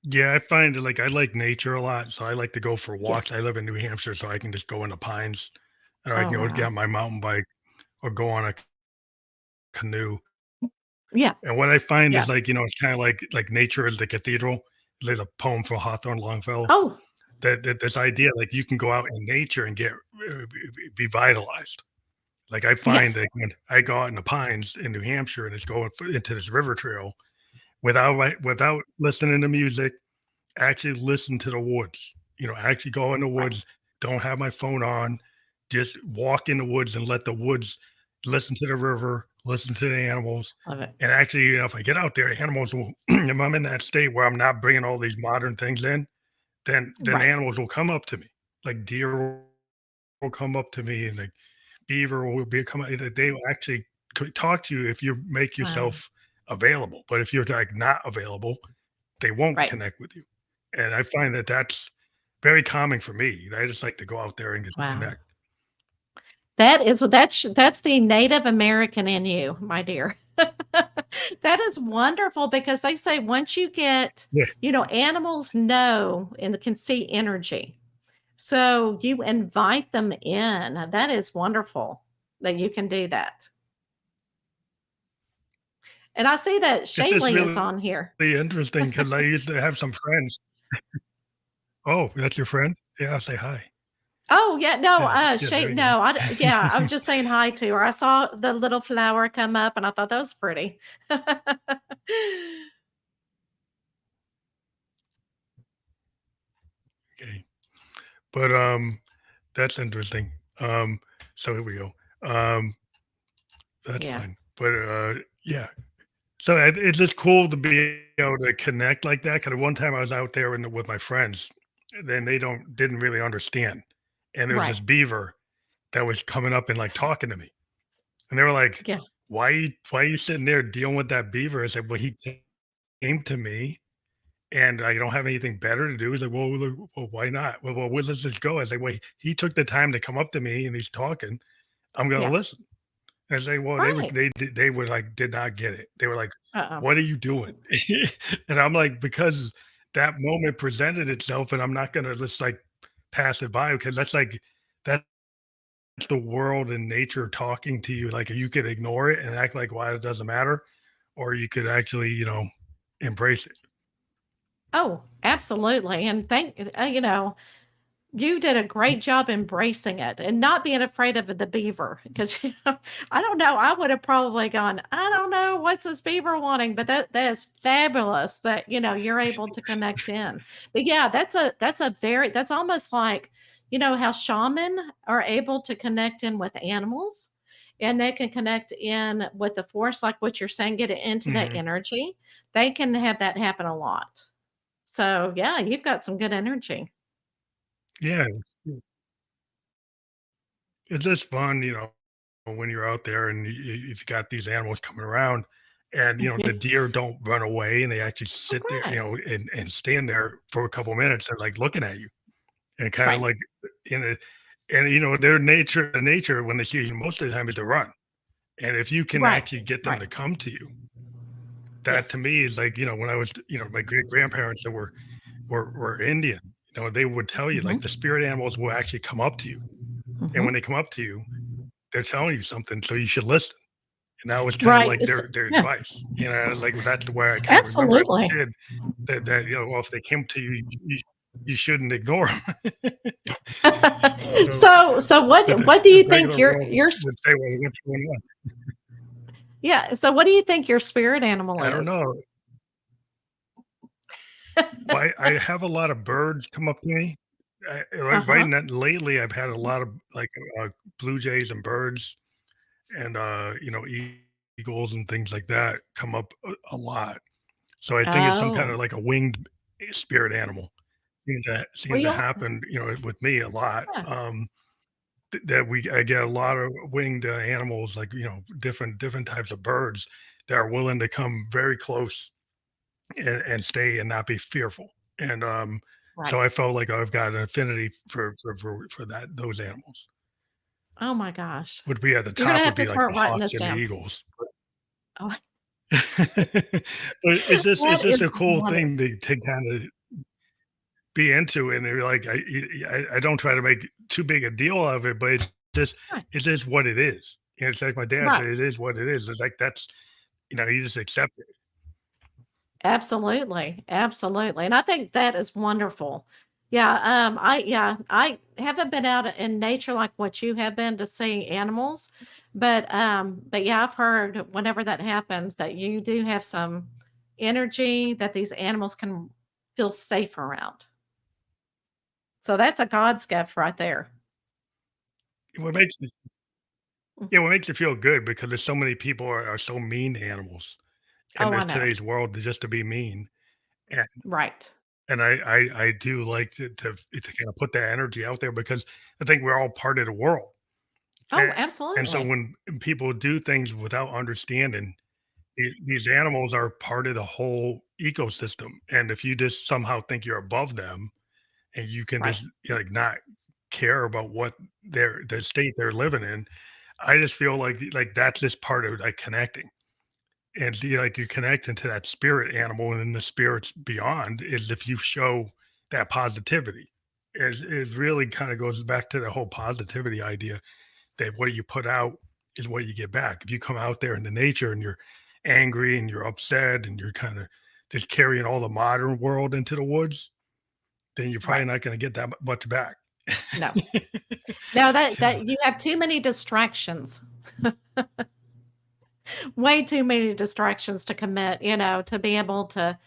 yeah, I find that, like, I like nature a lot, so I like to go for walks. Yes. I live in New Hampshire, so I can just go in the pines, or I can Oh, go get wow. on my mountain bike or go on a canoe. Yeah. And what I find Yeah. is, like, it's kinda like nature is the cathedral. There's a poem from Hawthorne Longfellow Oh, that this idea, like, you can go out in nature and get be vitalized. Like, I find yes. that when I go out in the pines in New Hampshire and it's going into this river trail without listening to music, actually listen to the woods. Actually go in the Right. woods, don't have my phone on, just walk in the woods and let the woods listen to the river, listen to the animals. Love it. And actually, if I get out there, animals will, if I'm in that state where I'm not bringing all these modern things in, then Right. animals will come up to me. Like deer will come up to me and like beaver will be come. They will actually talk to you if you make Wow. yourself available. But if you're like not available, they won't Right. connect with you. And I find that that's very calming for me. I just like to go out there and just Wow. connect. That's the Native American in you, my dear. That is wonderful because they say once you get, Yeah, animals know and can see energy. So you invite them in. That is wonderful that you can do that. And I see that it's just Shaylee is really on here. interesting because I used to have some friends. Oh, that's your friend? Yeah, I'll say hi. Oh, yeah, no, Yeah, there you go. no, yeah, I was just saying hi to her. I saw the little flower come up and I thought that was pretty. Okay, but that's interesting. So here we go. That's Yeah, fine. But yeah, so it's just cool to be able to connect like that. Because one time I was out there with my friends, and then they didn't really understand, and there was right. this beaver that was coming up and like talking to me, and they were like, Yeah, why are you sitting there dealing with that beaver?" I said, "Well, he came to me, and I don't have anything better to do." He's like, "Well, why not?" Well, let's just go. I said, "Well, he took the time to come up to me, and he's talking. I'm gonna yeah, listen." And say, well, right. they were like, did not get it. They were like, Uh-oh. "What are you doing?" And I'm like, "Because that moment presented itself, and I'm not gonna just like pass it by because that's like that's the world and nature talking to you. Like you could ignore it and act like why it doesn't matter, or you could actually, embrace it. Oh, absolutely. And you did a great job embracing it and not being afraid of the beaver because I don't know, I would have probably gone, I don't know, what's this beaver wanting? But that is fabulous that you're able to connect in. But yeah, that's almost like how shaman are able to connect in with animals and they can connect in with the force, like what you're saying, get it into that Hmm. energy. They can have that happen a lot. So yeah, you've got some good energy. Yeah, it's just fun, when you're out there and you've got these animals coming around, and the deer don't run away and they actually Oh, sit there, great. and stand there for a couple minutes and like looking at you and kind of Right. like in a, and their nature when they see you most of the time is to run. And if you can Right. actually get them Right. to come to you, that to Yes. me is like, when I was, my great grandparents that were Indian, they would tell you like Mhm. the spirit animals will actually come up to you. And when Mhm. they come up to you, they're telling you something, so you should listen. And that was kind of Right. like It's their yeah, advice. I was like, that's the way I kind of remember as a absolutely. kid that well, if they came to you, you shouldn't ignore them. So So the, what do the you think regular your world your would say, well, what's going on? yeah, so what do you think your spirit animal I don't is? know. Well, I have a lot of birds come up to me. Right Uh-huh. now, lately, I've had a lot of like blue jays and birds and eagles and things like that come up a lot. So I think it's some kind Oh. of like a winged spirit animal. Well, Seems to you'll happen, with me a lot. yeah, That I get a lot of winged animals, like different types of birds that are willing to come very close and stay and not be fearful. And so right. I felt like I've got an affinity for those animals. Oh my gosh. Would be at the You're gonna top would have to be like start the writing hawks this and the down. eagles. Oh, But it's that just is a cool wonderful. thing to kind of be into, and they're like I don't try to make too big a deal of it, but just Right. it's just what it is. It's like my dad Right. said, it is what it is. It's like that's you just accept it. Absolutely, absolutely, and I think that is wonderful. I haven't been out in nature like what you have been to see animals, but yeah, I've heard whenever that happens that you do have some energy that these animals can feel safe around. So that's a God's gift right there. What makes you Mm. Yeah, what makes you feel good because there's so many people are so mean to animals in Oh, I this know. today's world just to be mean. And Right. I do like to kind of put that energy out there because I think we're all part of the world. Oh, And, and so absolutely. when people do things without understanding, these animals are part of the whole ecosystem. And if you just somehow think you're above them and you can Right. just like not care about what the state they're living in, I just feel like that's just part of like connecting. And see, like you're connecting to that spirit animal, and then the spirits beyond is if you show that positivity. It really kind of goes back to the whole positivity idea that what you put out is what you get back. If you come out there into nature and you're angry and you're upset and you're kind of just carrying all the modern world into the woods, then you're probably Right. not going to get that much back. No. No, that you have too many distractions. Way too many distractions to commit, to be able to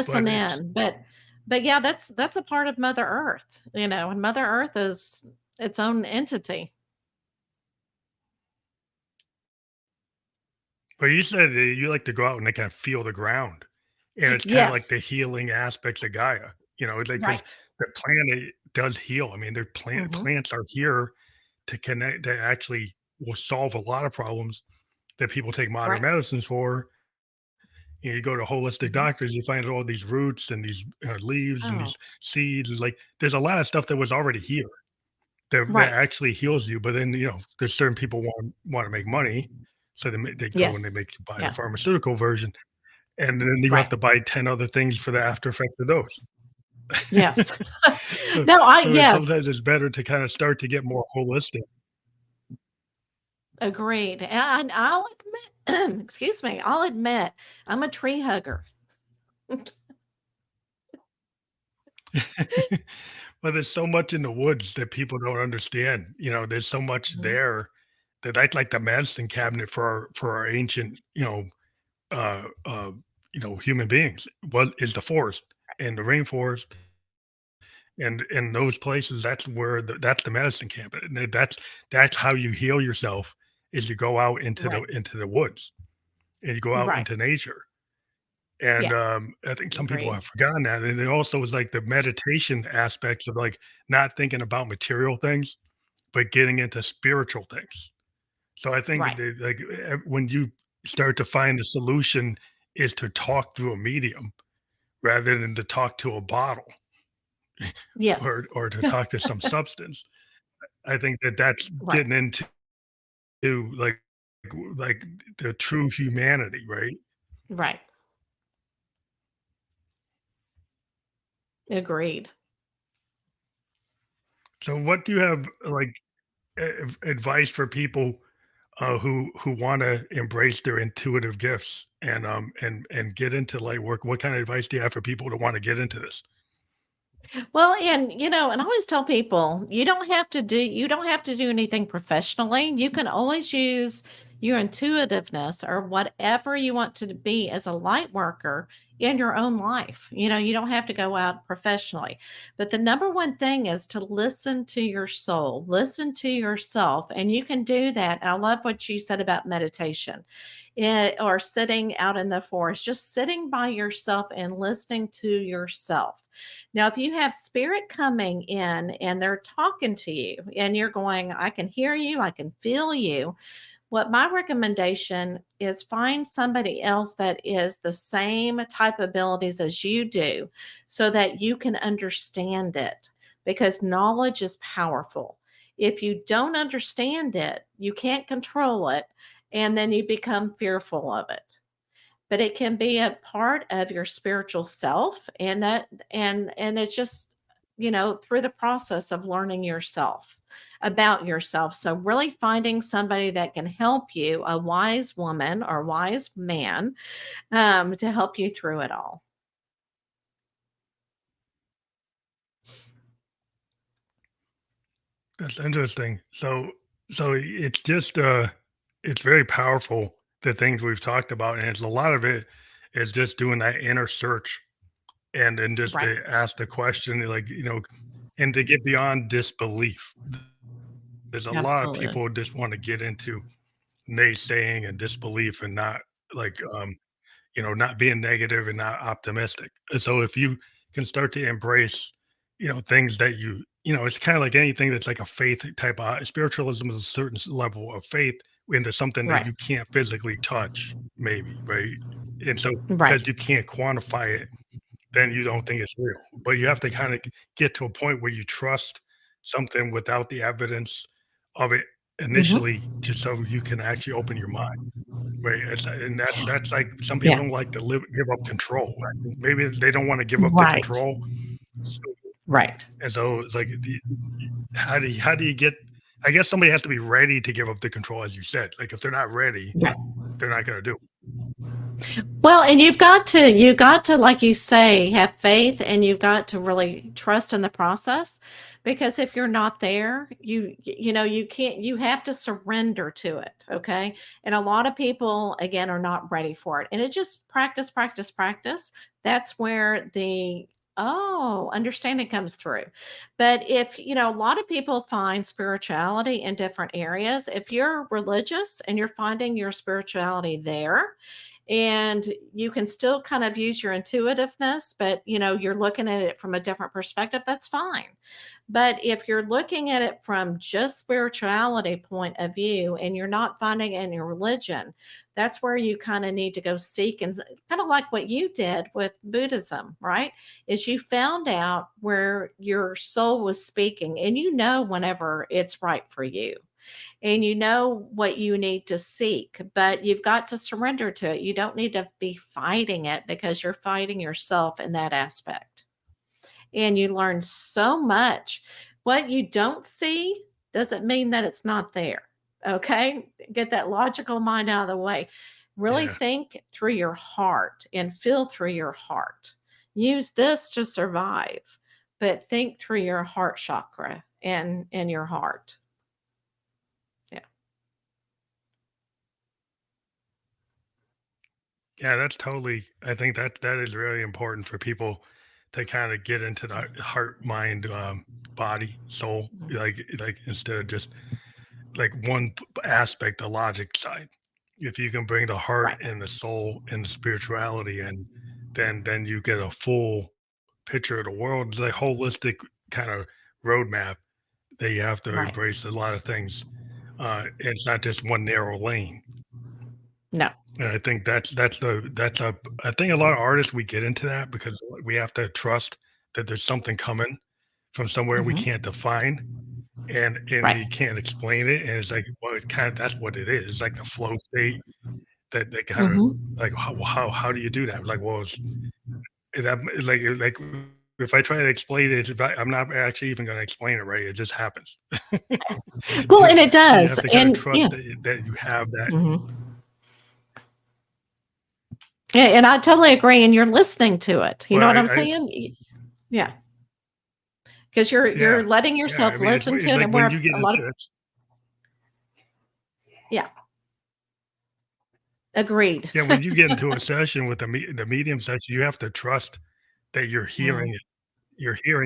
But listen it's in, but yeah, that's a part of Mother Earth, and Mother Earth is its own entity. But you said that you like to go out and kind of feel the ground, and it's kind of like the Yes, healing aspects of Gaia. It's like because right. the planet does heal. I mean, their Mhm. plants are here to connect. That actually will solve a lot of problems that people take modern Right. medicines for. You go to holistic Mhm. doctors, you find all these roots and these leaves and Oh, these seeds. It's like there's a lot of stuff that was already here that right. actually heals you. But then there's certain people want to make money, so they go and they Yes. make you buy the Yeah, pharmaceutical version, and then you have right. to buy 10 other things for the after effect of those. Yes. So No, I sometimes yes. it's better to kind of start to get more holistic. Agreed. And I'll admit, excuse me, I'll admit I'm a tree hugger. Well, there's so much in the woods that people don't understand. There's so much Mhm. there that I'd like the medicine cabinet for our ancient, uh, uh, human beings was is the forest and the rainforest and in those places. That's the medicine cabinet, and that's how you heal yourself is you go out Right. into the woods and you go out Right. into nature. And, Yeah. I think some people Agreed. have forgotten that, and it also was, like, the meditation aspects of, like, not thinking about material things, but getting into spiritual things. So I think Right. that, like, when you start to find a solution is to talk through a medium rather than to talk to a bottle Yes. or to talk to some substance. I think that that's Right. getting into, like like, the true humanity, right? Right. Agreed. So what do you have, like, advice for people who want to embrace their intuitive gifts and get into light work? What kind of advice do you have for people to want to get into this? Well, and I always tell people, you don't have to do anything professionally. You can always use your intuitiveness or whatever you want to be as a light worker in your own life. You don't have to go out professionally. But the number one thing is to listen to your soul, listen to yourself, and you can do that. I love what you said about meditation. Or sitting out in the forest, just sitting by yourself and listening to yourself. Now, if you have spirit coming in and they're talking to you and you're going, I can hear you, I can feel you. What my recommendation is find somebody else that is the same type abilities as you do so that you can understand it because knowledge is powerful. If you don't understand it, you can't control it, and then you become fearful of it, but it can be a part of your spiritual self, and it's just through the process of learning yourself about yourself. So really finding somebody that can help you, a wise woman or wise man, to help you through it all. That's interesting. So it's just it's very powerful the things we've talked about, and it's a lot of it is just doing that inner search and then just Right. to ask the question like and to get beyond disbelief. There's a lot of Absolutely. people who just want to get into naysaying and disbelief and not like not being negative and not optimistic. And so if you can start to embrace, things that it's kind of like anything that's like a faith type of spiritualism is a certain level of faith into something that Right. you can't physically touch, maybe, right? And so Right. because you can't quantify it, then you don't think it's real. But you have to kind of get to a point where you trust something without the evidence of it Hmm. initially, just so you can actually open your mind. Right, and that's like some people Yeah. don't like to give up control. I think maybe they don't wanna give up the Right. control, so Right. and so it's like, how do you get I guess somebody has to be ready to give up the control, as you said. Like, if they're not ready, Right. they're not gonna do it. Well, and you got to, like you say, have faith, and you've got to really trust in the process, because if you're not there, you can't, you have to surrender to it. Okay. And a lot of people, again, are not ready for it. And it just practice, practice, practice. That's where the understanding comes through. But if, a lot of people find spirituality in different areas. If you're religious and you're finding your spirituality there, and you can still kind of use your intuitiveness, but you're looking at it from a different perspective, that's fine. But if you're looking at it from just spirituality point of view and you're not finding it in your religion, that's where you kind of need to go seek, and kind of like what you did with Buddhism, right? Is you found out where your soul was speaking, and whenever it's right for you, and what you need to seek, but you've got to surrender to it. You don't need to be fighting it, because you're fighting yourself in that aspect. And you learn so much. What you don't see doesn't mean that it's not there. Okay. Get that logical mind out of the way. Really Yeah. think through your heart and feel through your heart. Use this to survive, but think through your heart chakra and your heart. Yeah. Yeah, that's totally I think that is really important for people to kind of get into the heart, mind, body, soul, Mhm. like instead of just like one aspect, the logic side. If you can bring the heart Right. and the soul and the spirituality in, then you get a full picture of the world. It's like holistic kind of roadmap that you have to Right. embrace a lot of things. It's not just one narrow lane. No. And I think that's a I think a lot of artists we get into that because we have to trust that there's something coming from somewhere we Mhm. can't define and Right. you can't explain it. And it's like, well, it kind of that's what it is. It's like the flow state that they kind of Mhm. like how do you do that? Like, well, is that like if I try to explain it, I'm not actually even going to explain it right. It just happens. Well, you, and it you does. have to kind of And trust yeah. that you have that. Mhm. Yeah, and I totally agree, and you're listening to it. You Well, know what I'm I saying? Yeah, because you're yeah, letting yeah. I yourself mean, listen to it's it, like and when where you get a lot of into it. yeah, agreed. Yeah, when you get into a session with the medium session, you have to trust that Mm, you're hearing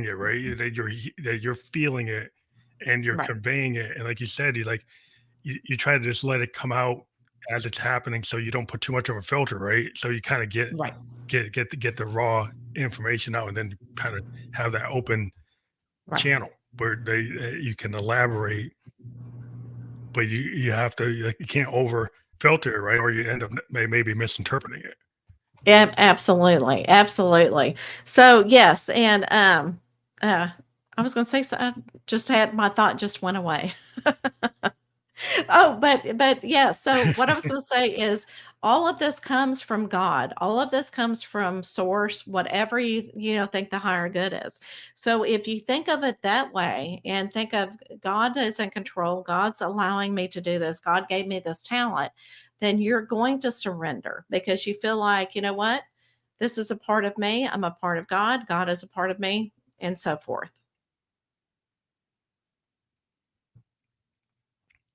it, right? That you're feeling it and you're right, conveying it. And like you said, you try to just let it come out as it's happening, so you don't put too much of a filter, right? So you kind of right, get the raw information out, and then kind of have that open right. channel where you can elaborate, but you have to like you can't over filter it, right? Or you end up maybe misinterpreting it. Absolutely, absolutely. So, yes, and, I was gonna say I just had my thought just went away. Oh, but yeah, so what I was gonna say is all of this comes from God. All of this comes from source, whatever you think the higher good is. So if you think of it that way and think of God is in control, God's allowing me to do this, God gave me this talent, then you're going to surrender because you feel like, you know what? This is a part of me. I'm a part of God. God is a part of me, and so forth.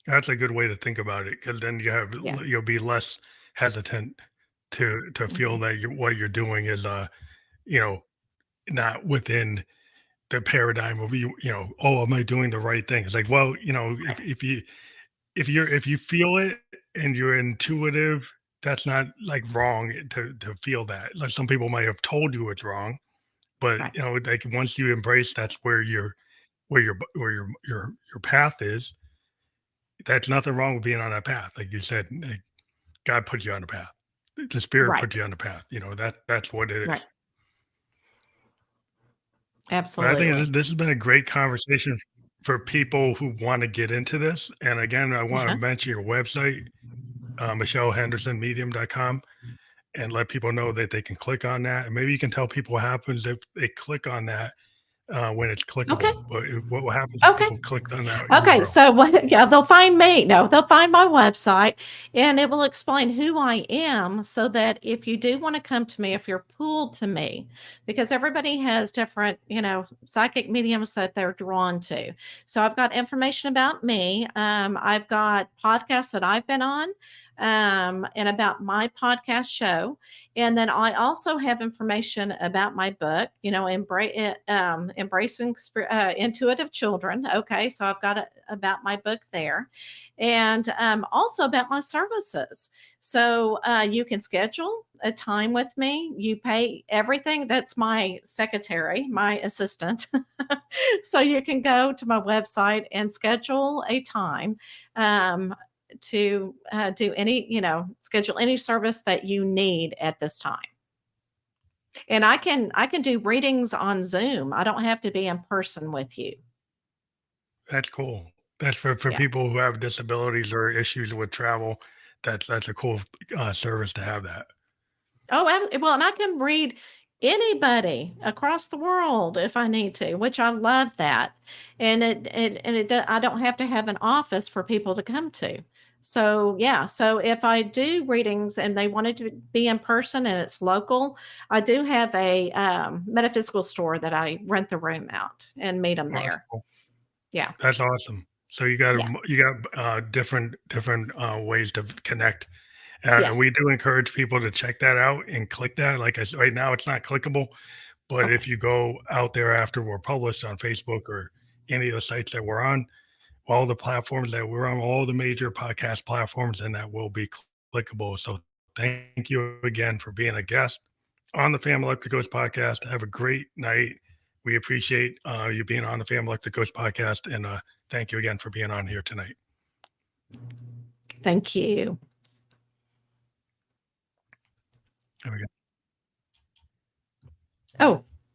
That's a good way to think about it, because then Yeah. you'll be less hesitant to feel Mhm. that what you're doing is you know not within the paradigm of oh, am I doing the right thing? It's like, well, if you feel it and you're intuitive, that's not like wrong to feel that. Like some people might have told you it's wrong, but Right. like once you embrace that's where your path is. That's nothing wrong with being on that path. Like you said, like God put you on the path. The spirit put Right. you on the path. That's what it Right. is. But I think Absolutely. this has been a great conversation for people who want to get into this. And again, I want to Uh-huh. mention your website, MichelleHendersonMedium.com, and let people know that they can click on that. And maybe you can tell people what happens if they click on that when it's Okay. clickable. But what happens if Okay. people clicked on that Okay, URL? so what yeah, they'll find me. No, they'll find my website and it will explain who I am so that if you do want to come to me, if you're pulled to me, because everybody has different, psychic mediums that they're drawn to. So I've got information about me. I've got podcasts that I've been on, and about my podcast show. And then I also have information about my book, Embracing Intuitive Children. Okay, so I've got about my book there, and also about my services. So you can schedule a time with me. You pay everything. That's my secretary, my assistant. So you can go to my website and schedule a time. To do schedule any service that you need at this time. And I can do readings on Zoom. I don't have to be in person with you. That's cool. That's for Yeah. people who have disabilities or issues with travel. That's a cool service to have that. Oh, well, and I can read anybody across the world if I need to, which I love that. I don't have to have an office for people to come to. So yeah, so if I do readings and they wanted to be in person and it's local, I do have a metaphysical store that I rent the room out and meet them Well, that's there. cool. Yeah, That's awesome. So yeah, you got different ways to connect. And yes. we do encourage people to check that out and click that. Like I said, right now it's not clickable, but Okay, if you go out there after we're published on Facebook or any of the sites that we're on, all the platforms that we're on, all the major podcast platforms, and that will be clickable. So thank you again for being a guest on the Family Electric Coach podcast. Have a great night. We appreciate you being on the Family Electric Coach podcast, and thank you again for being on here tonight. thank you. Have a good Oh,